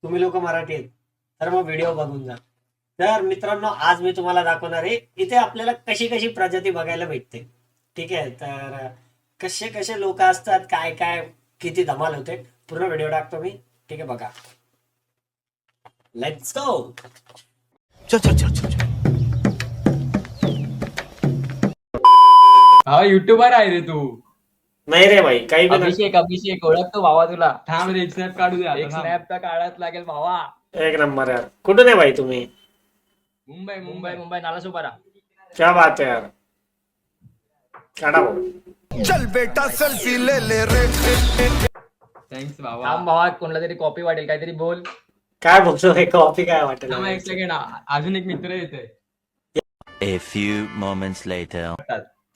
तुम्ही लोक मराठी आहेत तर मग व्हिडिओ बघून जा. तर मित्रांनो, आज मी तुम्हाला दाखवणार आहे इथे आपल्याला कशी कशी प्रजाती बघायला भेटते. ठीक आहे, तर कसे कसे लोक असतात, काय काय किती धमाल होते, पूर्ण व्हिडिओ टाकतो मी. ठीक आहे, बघा. Let's go. चल चल चल चल चल. हा युट्यूबर आहे रे तू. नाही रे भाई, काही पण. अभिषेक ओळखतो भावा तुला. थांब रे, एक स्नॅप काढू द्या. एक स्नॅप तर काढायच लागेल भावा. एक नंबर यार. कुठून आहे भाई तुम्ही? मुंबई मुंबई मुंबई नालासोपारा. क्या बात है यार. काढा भाऊ. चल बेटा सेल्फी ले ले रे. थँक्स भावा. थांब भावा, कोणला तरी कॉपी वाटेल, काहीतरी बोल. काय बोलतो हे, कॉफी काय वाटेल? थांब एक सेकंड, अजून एक मित्र येतोय. A few moments later.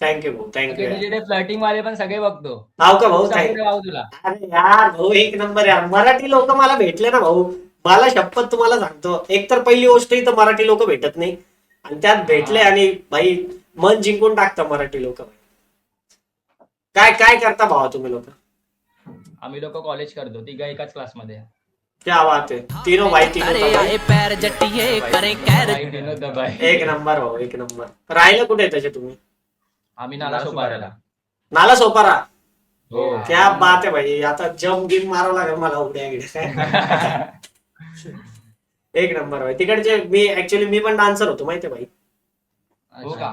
Thank you भाऊ, थँक्यू. फ्लर्टिंग वाले पण सगळे बघतो. हाव का भाऊ? सांगू रे भाऊ तुला. अरे यार भाऊ, एक नंबर यार. मराठी लोक मला भेटले ना भाऊ, मला शपथ तुम्हाला सांगतो, एक तर पहिली गोष्ट इथं मराठी लोक भेटत नाही, आणि त्यात भेटले आणि भाई मन जिंकून टाकतं मराठी लोक. काय काय करता भावा तुम्ही लोक? आम्ही लोक कॉलेज करतो, तिघा एकाच क्लासमध्ये. क्या बात आहे. तीनों भाई, तीनों भाई. पैर जट्टिए करे कैर विनोद दबाय. एक नंबर भाऊ, एक नंबर. राहिलं कुठे आहे त्याचे तुम्ही? आम्ही नालासोपाऱ्याला. नाला सोपारा. हो. क्या बात आहे भाई. आता जम गिम मारावं लागेल मला उड्या गिड्या. एक नंबर भाई. तिकडचे मी पण डान्सर होतो, माहितीये भाई. हो का?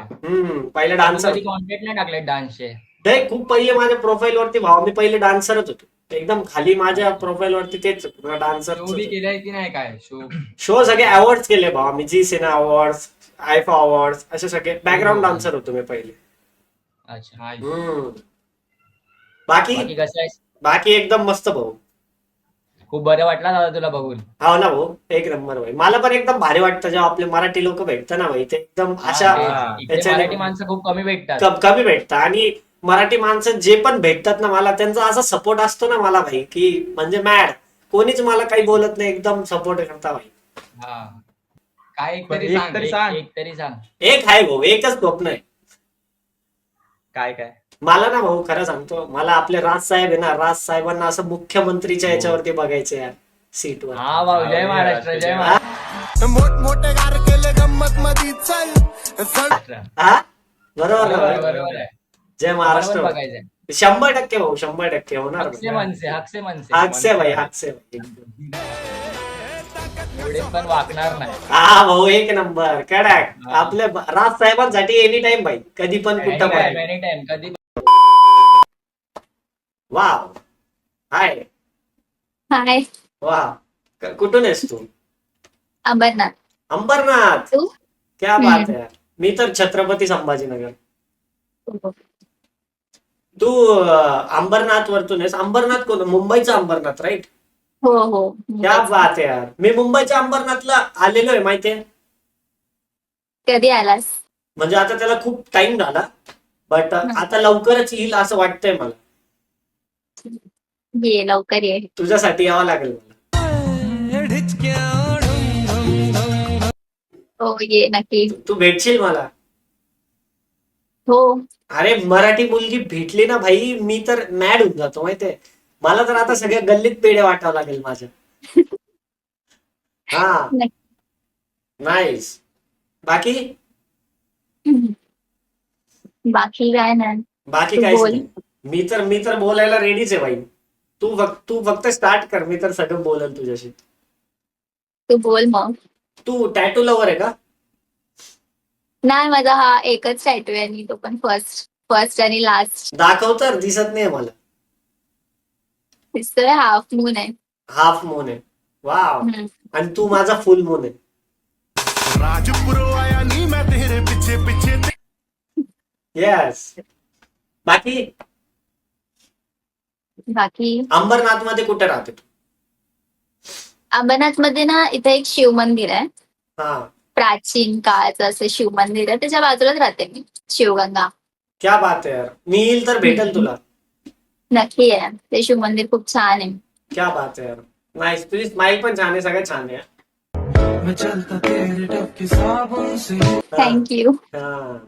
पहिले डान्सर. कधी कॉन्टॅक्ट नाही टाकले डान्सचे? नाही, खूप पहिले माझ्या प्रोफाईल वरती भावा, मी पहिले डान्सरच होतो. एकदम खाली माझ्या प्रोफाईल वरती तेच डान्सर. शो बी केलाय की नाही काय शो? शो सगळे अवॉर्ड केले भावा मी. जी सिने अवॉर्ड, आयफा अवॉर्ड, असे सगळे बॅकग्राऊंड डान्सर होतो मी पहिले. अच्छा. बाकी बाकी कसं आहे? बाकी एकदम मस्त भाऊ. खूप बरं वाटलं दादा तुला बघून. हो ना भाऊ, एक नंबर भाई. मला पण एकदम भारी वाटतं जेव्हा आपले मराठी लोक भेटतात ना भाई, ते एकदम अशा इकडे याच्याने मराठी माणसं खूप कमी भेटतात. कमी भेटतात. आणि मराठी माणसं जे पण भेटतात ना मला, त्यांचा असा सपोर्ट असतो ना मला भाई, की म्हणजे मॅड. कोणीच मला काही बोलत नाही, एकदम सपोर्ट करता भाई. हा. काय एक तरी एक सांग, तरी सांग. एक तरी सांग. एक आहे भाऊ, एकच स्वप्न आहे. काय काय? मला ना भाऊ, खरं सांगतो, मला आपले राज साहेब आहे ना, राज साहेबांना असं मुख्यमंत्रीच्या याच्यावरती बघायचं यार, सीटवर. हा भाऊ, जय महाराष्ट्र, जय महाराष्ट्र. मोठमोठे गार केले गंमत मधी चल चल. हा, बरोबर ना बरोबर भाई? बरोबर आहे. जय मला पण महाराष्ट्र. बघायचंय. 100% भाऊ, 100% होणार हक्से भाई. मनसे, हक्से मनसे. हाकसे भाई, हाकसे भाई. एवढे पण वाकणार नाही. हा भाऊ, एक नंबर कडक. आपल्या राज साहेबांसाठी एनी टाइम भाई, कधी पण कुठं पण. एनी टाइम कधी. वा. हाय. हाय. वा. कुठून आहेस तू? अमरनाथ. अंबरनाथ. तू? क्या बात है. मी तर छत्रपती संभाजीनगर. तू अंबरनाथ वरतून आहेस? अंबरनाथ कोण? मुंबईचा अंबरनाथ, राईट? हो हो. क्या बात है यार. मी मुंबईच्या अंबरनाथला आलेलो आहे, माहितीये. कधी आलास? म्हणजे आता त्याला खूप टाइम झाला, बट आता लवकरच येईल असं वाटतंय मला. ये लवकर ये. तुझ्यासाठी यावं लागेल मला. हो ये नक्की. तू भेटशील मला? हो. अरे, मराठी मुलगी भेटली ना भाई, मी तर मॅड होऊन जातो, माहितीये. मला तर आता सगळ्या गल्लीत पेढे वाटावं लागेल माझ्या. हा. नाईस. बाकी बाकी काय नाही. बाकी तू काहीच बोल. नाही. मी तर बोलायला रेडीच आहे भाई. तू फक्त स्टार्ट कर, मी तर सगळं बोलेल तुझ्याशी. तू बोल मग. तू टॅटू लवर आहे का? नाही, माझा हा एकच टॅटू आहे आणि तो पण फर्स्ट आणि लास्ट. दाखव तर, दिसत नाही मला. दिसतोय, हाफ मून आहे. हाफ मून आहे. वाव. हम्म. आणि तू माझा फुल मून आहे. राजपुरो आया नी मैं तेरे पीछे पीछे. येस. बाकी बाकी अंबरनाथ मध्ये कुठे राहते तू? अमरनाथ मध्ये ना, इथे एक शिव मंदिर आहे. हा. प्राचीन काळाचं असं शिव मंदिर आहे, त्याच्या बाजूलाच राहते मी. शिवगंगा. क्या बात आहे यार. मी येईल तर भेटेल तुला. नक्की आहे. ते शिव मंदिर खूप छान आहे. क्या बात आहे यार. नाईस. तुझी स्माइल पण छान आहे, सगळं छान आहे. थँक्यू. हा.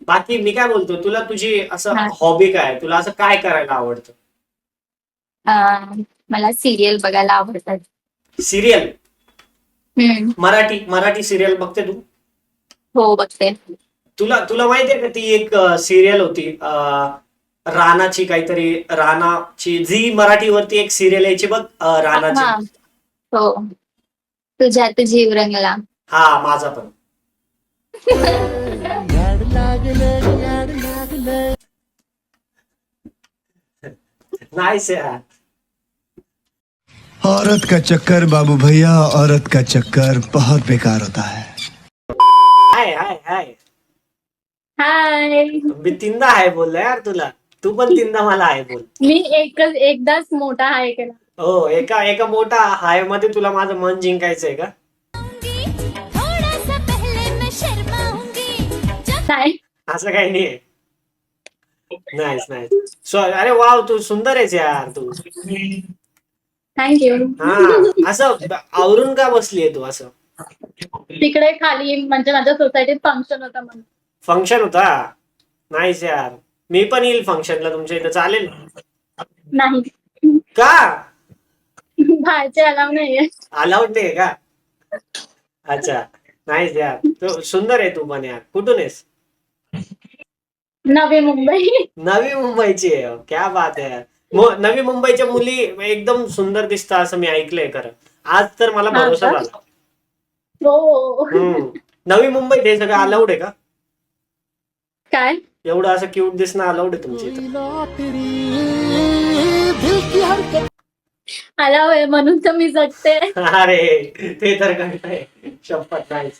बाकी मी काय बोलतो, तुला तुझी असं हा. हॉबी काय? तुला असं काय करायला आवडतं? मला सिरियल बघायला आवडतात. सिरियल हम्म. मराठी सिरियल बघते तू? हो बघते. तुला माहितीये का ती एक सिरियल होती रानाची, काहीतरी रानाची, झी मराठीवरती एक सिरियल यायची बघ, हा. रानाची. हो. तुझ्यात जीव रंगला. हा, माझा पण. नाईस यार. औरत का चक्कर बाबू भैया, औरत का चक्कर बहुत बेकार होता है. हाय हाय हाय. हाय. मी तीनदा हाय बोललो यार तुला, तू पण तीनदा मला हाय बोल. मी एकदाच मोठा हाय केला. हो, एका मोठा हाय मध्ये तुला माझं मन जिंकायचंय का? नाही. असं काही नाहीये. Nice nice. अरे वाव, तू सुंदर आहेस यार तू. थँक्यू. हा, असं आवरून का बसलीये तू असं? तिकडे खाली म्हणजे माझ्या सोसायटीत फंक्शन होता म्हणून. फंक्शन होता? नाईस यार. मी पण येईल फंक्शनला तुमच्या इथं, चालेल? नाही. का? बाहेरचे अलाव नाहीये. अलाउड नाहीये का? अच्छा, नाईस यार. तू सुंदर आहे तू पण यार. कुठून आहेस? नवी मुंबई. नवी मुंबईची आहे. क्या बात आहे यार. नवी मुंबईच्या मुली एकदम सुंदर दिसतात असं मी ऐकलंय खरं. आज तर मला हा भरोसा का? झाला. हो. नवी मुंबईत हे सगळं अलाउड आहे का? काय? एवढं असं क्यूट दिसणं अलाउड आहे तुमच्या इथं? अलाव आहे म्हणून तर मी जगते. अरे ते तर कळतंय. शपथ नाहीच.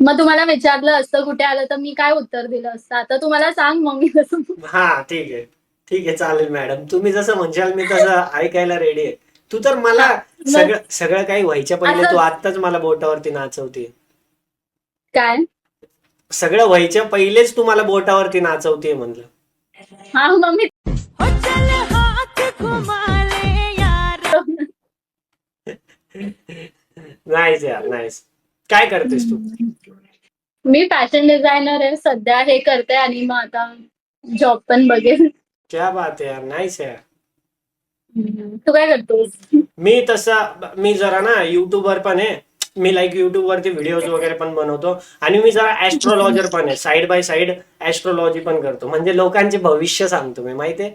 मग तुम्हाला विचारलं असतं कुठे आलं तर मी काय उत्तर दिलं असतं? आता तुम्हाला सांग मग मी कसं. हा, ठीक आहे चालेल मॅडम. तुम्ही जसं म्हणशाल मी तसं ऐकायला रेडी आहे. तू तर मला सगळं काही व्हायच्या पहिले तू आत्ताच मला बोटावरती नाचवते. काय? सगळं व्हायच्या पहिलेच तू मला बोटावरती नाचवते म्हणलं. हा मग मी नाहीच यार, नाहीस. काय करतेस तू? मी फॅशन डिझायनर आहे सध्या, हे करते आणि मग आता जॉब पण बघेल. क्या बात आहे यार, नाहीस यार. तू काय करतोस? मी जरा ना युट्यूबवर पण आहे. मी युट्यूब वरती व्हिडिओज वगैरे पण बनवतो आणि मी जरा ऍस्ट्रोलॉजर पण आहे. साइड बाय साइड ऍस्ट्रोलॉजी पण करतो. म्हणजे लोकांचे भविष्य सांगतो मी, माहितीये?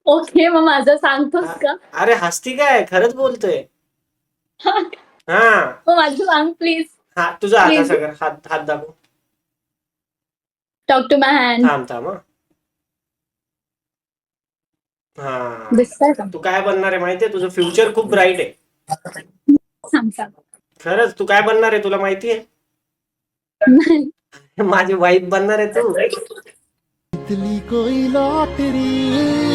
ओके, मग माझं सांगतोस का? अरे हसती काय, खरंच बोलतोय. हा मग माझं सांग प्लीज. हा, तुझा हात Please. असं कर, हात दाखव. Talk to my hand. थांब हा. दिसतंय का? तू काय बनणार आहे माहितीये? तुझं फ्युचर खूप ब्राईट आहे. सांग. खरंच तू काय बनणार आहे तुला माहितीये? नाही. माझी वाईफ बनणार आहे तू. कोई लॉटरी